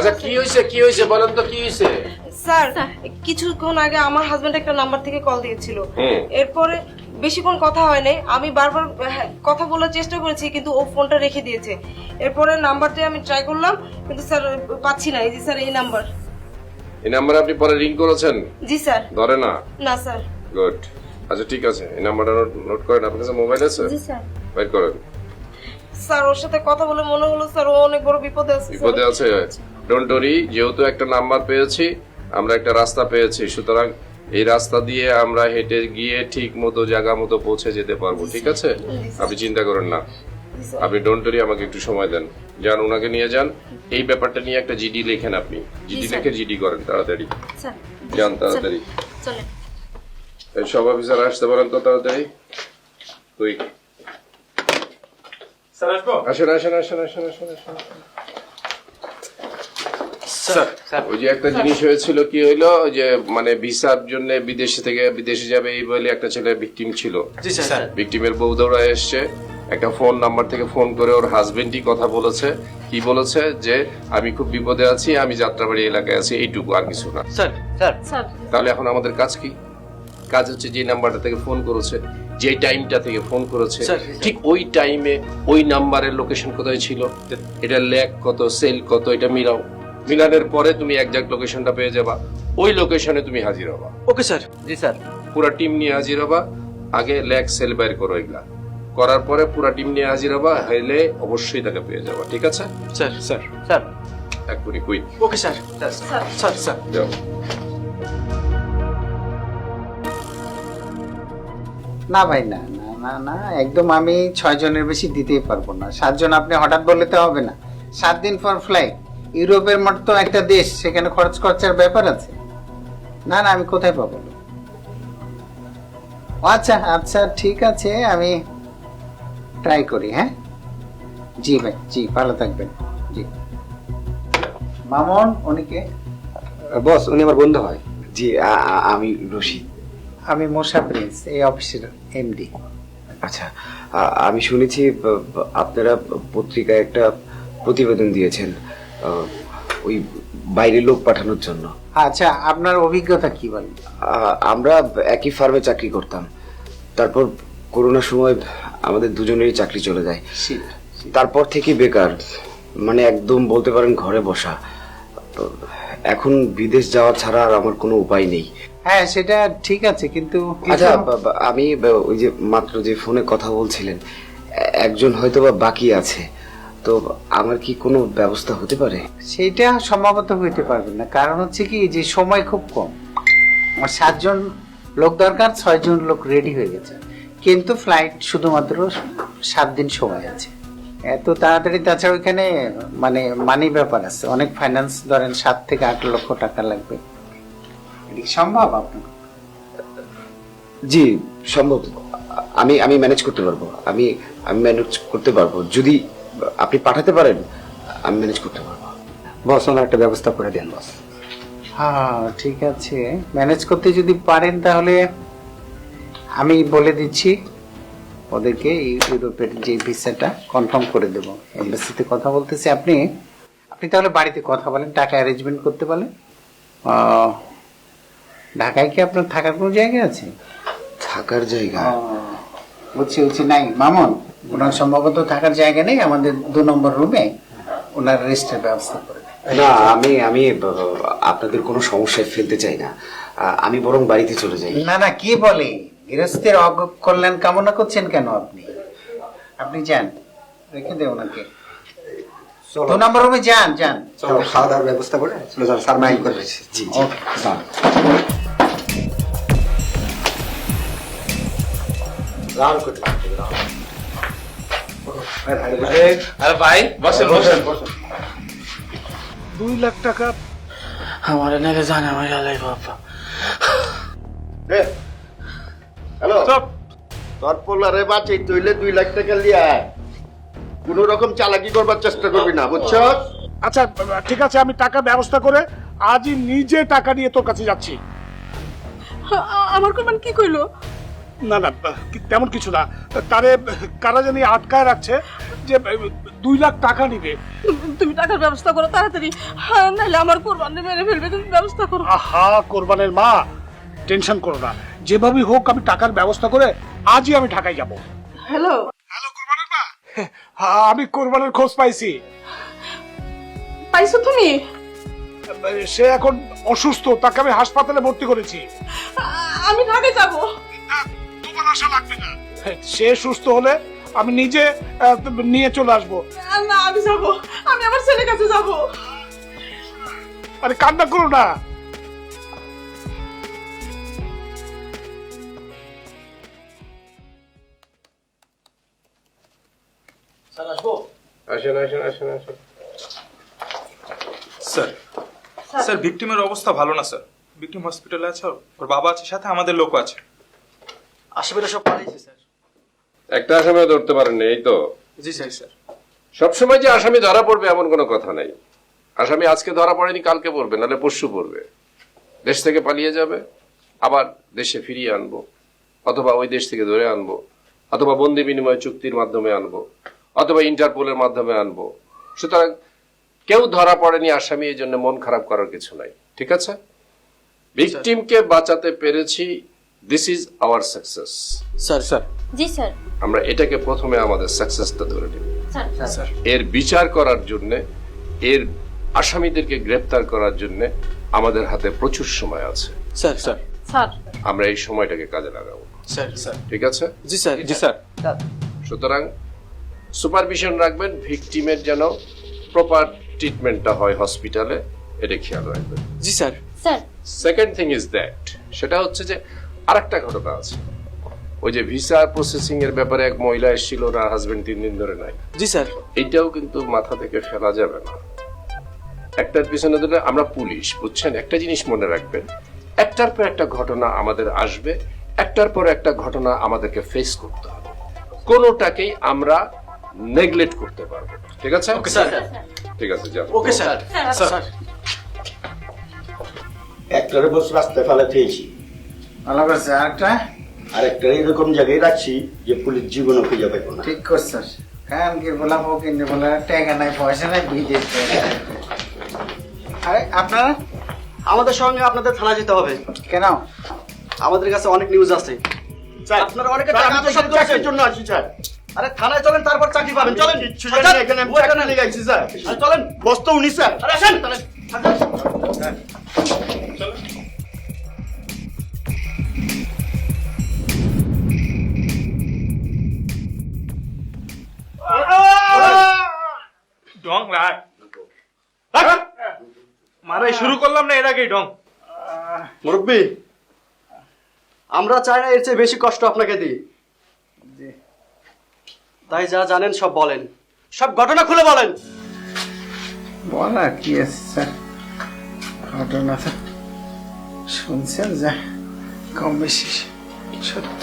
আচ্ছা কি হয়েছে বলেন তো কি হয়েছে? স্যার কিছুক্ষণ আগে আমার হাজবেন্ড একটা নাম্বার থেকে কল দিয়েছিল। এরপরে বেশিক্ষণ কথা হয় নাই, আমি বারবার কথা বলার চেষ্টা করেছি কিন্তু ও ফোনটা রেখে দিয়েছে। এরপরে নাম্বারটা আমি ট্রাই করলাম কিন্তু স্যার পাচ্ছি না। এই যে স্যার এই নাম্বার। এই নাম্বারে আপনি পরে রিং করেছেন? জি স্যার। ধরে না? না স্যার। গুড। আচ্ছা ঠিক আছে, এই নাম্বারটা নোট করেন। আপনার কাছে মোবাইল আছে? জি স্যার। বের করেন। স্যার ওর সাথে কথা বলে মনে হলো স্যার ও অনেক বড় বিপদে আছে। বিপদে আছে? ডোন্ট ওয়ারি, যেহেতু একটা নাম্বার পেয়েছি, আমরা একটা রাস্তা পেয়েছি, সুতরাং এই রাস্তা দিয়ে আমরা হেঁটে গিয়ে ঠিক মতো জায়গা মতো পৌঁছে যেতে পারবো। ঠিক আছে, আপনি চিন্তা করেন না। আপনি ডোন্ট ওয়ারি, আমাকে একটু সময় দেন। যান, ওনাকে নিয়ে যান। এই ব্যাপারটা নিয়ে একটা জিডি লেখেন। আপনি জিডি লিখে জিডি করেন তাড়াতাড়ি। যান তাড়াতাড়ি। চলেন। সব অফিসার আসতে পারেন তো তাড়াতাড়ি। তুই আসেন আসেন আসেন আসেন আসেন আসেন। ওই যে একটা জিনিস হয়েছিল, কি হইলো, যে মানে ভিসার জন্য বিদেশে যাবে এই বলে একটা ছেলে ভিকটিম ছিল। ভিকটিমের বউ দৌড়া এসছে, একটা ফোন নাম্বার থেকে ফোন করে ওর হাজবেন্ডই কথা বলেছে। কি বলেছে? যে আমি খুব বিপদে আছি, আমি যাত্রাবাড়ি এলাকায় আছি, এইটুকু, আর কিছু না। তাহলে এখন আমাদের কাজ কি? কাজ হচ্ছে যে নাম্বারটা থেকে ফোন করেছে, যে টাইমটা থেকে ফোন করেছে, ঠিক ওই টাইমে ওই নাম্বারের লোকেশন কোথায় ছিল, এটা ল্যাক কত, সেল কত, এটা মিলাও। মিলানের পরে তুমি একজাক্ট লোকেশনটা পেয়ে যাবা। ওই লোকেশনে তুমি হাজির হবা। Okay sir. জি স্যার। পুরো টিম নিয়ে হাজির হবা। আগে ল্যাক সেল বাইর করো, এগুলা করার পরে পুরো টিম নিয়ে হাজির হবা। হলে অবশ্যই তাকে পেয়ে যাবা। ঠিক আছে স্যার? স্যার স্যার এক্ষুনি quick. Okay sir. Sir sir sir যাও। না ভাই, না না না না, একদম আমি 6 জনের বেশি দিতেই পারবো না। 7 জন আপনি হঠাৎ বললে তো হবে না। 7 দিন পর ফ্লাইট, ইউরোপের মতো একটা দেশ, সেখানে খরচ খরচার ব্যাপার আছে। না না, আমি কোথায় পাবো? আচ্ছা আচ্ছা ঠিক আছে, আমি ট্রাই করি। হ্যাঁ জি ভাই, জি ভালো থাকবেন। জি মামুন, উনিকে? বস, উনি আমার বন্ধু হয়। জি, আমি রশিদ। আমি মোশা প্রিন্স, এই অফিসের এমডি। আচ্ছা, আমি শুনেছি আপনারা পত্রিকায় একটা প্রতিবেদন দিয়েছেন ওই বাইরে লোক পাঠানোর জন্য। আচ্ছা, আপনার অভিজ্ঞতা কি বলেন? আমরা একই ফার্মে চাকরি করতাম, তারপর করোনার সময় আমাদের দুজনেরই চাকরি চলে যায়। তারপর থেকে বেকার, মানে একদম বলতে পারেন ঘরে বসা। এখন বিদেশ যাওয়া ছাড়া আর আমার কোনো উপায় নেই। হ্যাঁ সেটা ঠিক আছে, কিন্তু আচ্ছা, আমি ওই যে মাত্র যে ফোনে কথা বলছিলেন, একজন হয়তো বা বাকি আছে, তো আমার কি কোনো ব্যবস্থা হতে পারে? সেইটা সম্ভবত হইতে পারবে না, কারণ হচ্ছে কি যে সময় খুব কম। আমার 7 জন লোক দরকার, 6 জন লোক রেডি হয়ে গেছে, কিন্তু ফ্লাইট শুধুমাত্র 7 দিন সময় আছে। এত তাড়াতাড়ি, তাছাড়া ওইখানে মানে মানি ব্যাপার আছে, অনেক ফাইন্যান্স, ধরেন 7 থেকে 8 লক্ষ টাকা লাগবে। এটা সম্ভব আপনার? জি সম্ভব, আমি ম্যানেজ করতে পারবো। আমি ম্যানেজ করতে পারবো, যদি আপনি পাঠাতে পারেন আমি ম্যানেজ করতে পারবো। বস, ওনার একটা ব্যবস্থা করে দেন বস। হ্যাঁ ঠিক আছে, ম্যানেজ করতে যদি পারেন তাহলে আমি বলে দিচ্ছি ওদেরকে ইউরোপের যে ভিসাটা কনফার্ম করে দেব। এমবাসিতে কথা বলতেছি, আপনি তাহলে বাড়িতে কথা বলেন, টাকা অ্যারেঞ্জমেন্ট করতে বলেন। ঢাকায় কি আপনার থাকার কোনো জায়গা আছে? থাকার জায়গা? বুঝছি নাই মামুন, ওনার সম্ভবত থাকার জায়গা নেই। আমাদের 2 নম্বর রুমে ওনার রেস্টের ব্যবস্থা করে দেন। না, আমি আপনাদের কোনো সমস্যায় ফেলতে চাই না, আমি বরং বাড়িতে চলে যাই। না না, কি বলে, গৃহস্থের কল্যাণ কামনা করছেন কেন আপনি? আপনি যান, রেখে দে ওনাকে। 2 নম্বর রুমে যান। চলো, খাওয়া দাওয়ার ব্যবস্থা করে চলে যান, স্যার মাইন্ড করবে। জি ওকে। আরে ভাই বসেন বসেন। 2 লাখ টাকা আমার নাকি জানে আমার আলাই বাবা। হ্যালো, তোর পোলারে বাঁচাই তৈলে 2 লাখ টাকা লিয়া কোন রকম চালাকি করবার চেষ্টা করবি না, বুঝছ? আচ্ছা ঠিক আছে, আমি টাকা ব্যবস্থা করে আজই নিজে টাকা নিয়ে তোর কাছে যাচ্ছি। আমার কোন কি কইলো? না না, তেমন কিছু না, তারে কারা জানি আটকায় রাখছে, যে 2 লাখ টাকা নিবে। তুমি টাকার ব্যবস্থা করো তাড়াতাড়ি, নাহলে আমার কোরবানি মেরে ফেলবে। তুমি ব্যবস্থা করো। আহা কোরবানের মা, টেনশন করো না, যেভাবেই হোক আমি টাকার ব্যবস্থা করে আজই আমি ঢাকায় যাব। হ্যালো হ্যালো কোরবানের মা, আমি কোরবানের খোঁজ পাইছি। পাইছো তুমি? সে এখন অসুস্থ, তাকে আমি হাসপাতালে ভর্তি করেছি। আমি ঢাকায় যাব। তোমার আশা লাগবে না, সে সুস্থ হলে আমি নিজে নিয়ে চলে আসবো। না আমি যাব, আমি আমার ছেলের কাছে যাব। আরে কান্না করো না। আসেন আসেন আসেন আসেন। স্যার স্যার ভিকটিমের অবস্থা ভালো না স্যার। ভিকটিম হসপিটালে আছে, ওর বাবা আছে সাথে, আমাদের লোক আছে। আশেপাশে সব পালিয়েছে স্যার। একটা আসামিও ধরতে পারেননি, এই তো? জি স্যার। স্যার সবসময় যে আসামি ধরা পড়বে এমন কোনো কথা নাই। আসামি আজকে ধরা পড়েনি, কালকে পড়বে, নাহলে পরশু পড়বে। দেশ থেকে পালিয়ে যাবে, আবার দেশে ফিরিয়ে আনবো, অথবা ওই দেশ থেকে ধরে আনবো, অথবা বন্দি বিনিময় চুক্তির মাধ্যমে আনবো, অথবা ইন্টারপোলের মাধ্যমে আনবো। সুতরাং কেউ ধরা পড়েনি আসামি, এই জন্য মন খারাপ করার কিছু নাই, ঠিক আছে? ভিকটিমকে বাঁচাতে পেরেছি, this is our success. Sir sir জি স্যার। আমরা এটাকে প্রথমে আমাদের সাকসেসটা ধরে নিব। স্যার এর বিচার করার জন্য, এর আসামিদেরকে গ্রেফতার করার জন্য আমাদের হাতে প্রচুর সময় আছে। স্যার স্যার স্যার আমরা এই সময়টাকে কাজে লাগাবো, স্যার স্যার ঠিক আছে? জি স্যার জি স্যার। সুতরাং সুপারভিশন রাখবেন, ভিকটিমের যেন প্রপার ট্রিটমেন্টটা হয় হসপিটালে, এটা খেয়াল রাখবেন। জি স্যার। Sir second thing is that, সেটা হচ্ছে যে আরেকটা ঘটনা আছে। ওই যে ভিসা প্রসেসিং এর ব্যাপারে এক মহিলা এসেছিল, না হাজবেন্ড 3 দিন ধরে নাই। জি স্যার। এইটাও কিন্তু মাথা থেকে ফেলা যাবে না। একটার পিছনে ধরে আমরা পুলিশ, বুঝছেন? একটা জিনিস মনে রাখবেন, একটার পর একটা ঘটনা আমাদের আসবে, একটার পর একটা ঘটনা আমাদেরকে ফেস করতে হবে। কোনোটাকেই আমরা নেগলেক্ট করতে পারবো না, ঠিক আছে? Okay sir. ঠিক আছে, যাও। Okay sir. স্যার একটারে বস রাস্তায় ফেলাতেছি, ভালো করছে। আরেকটা আরেকটা এরকম জায়গায় রাখছি যে পুলিশ জীবনও খুঁজে পাইব না। ঠিক করছিস। কারণ কি বলা কিন্তু বলা টাকা নাই, পয়সা নাই, বিদেশ। আরে আপনারা আমাদের সঙ্গে আপনাদের থানা যেতে হবে। কেন? আমাদের কাছে অনেক নিউজ আছে। আপনারা অনেকে চাকরির জন্য আসি স্যার। আরে থানায় চলেন, তারপর চাকরি পাবেন। চলেন। কিচ্ছু জানি না, এখানে আমি চাকরি নিয়ে গেছি স্যার। চলেন। বস তো উনি স্যার। আরে আসেন তাহলে। ডং লাই মারাই শুরু করলাম না এর আগেই ডং। মুরব্বি, আমরা চাই না এর চেয়ে বেশি কষ্ট আপনাকে দিই। তাই যা জানেন সব বলেন, সব ঘটনা খুলে বলেন। বলা কি আছে স্যার, ঘটনা তো শুনছেন, যা কম বেশি সত্য।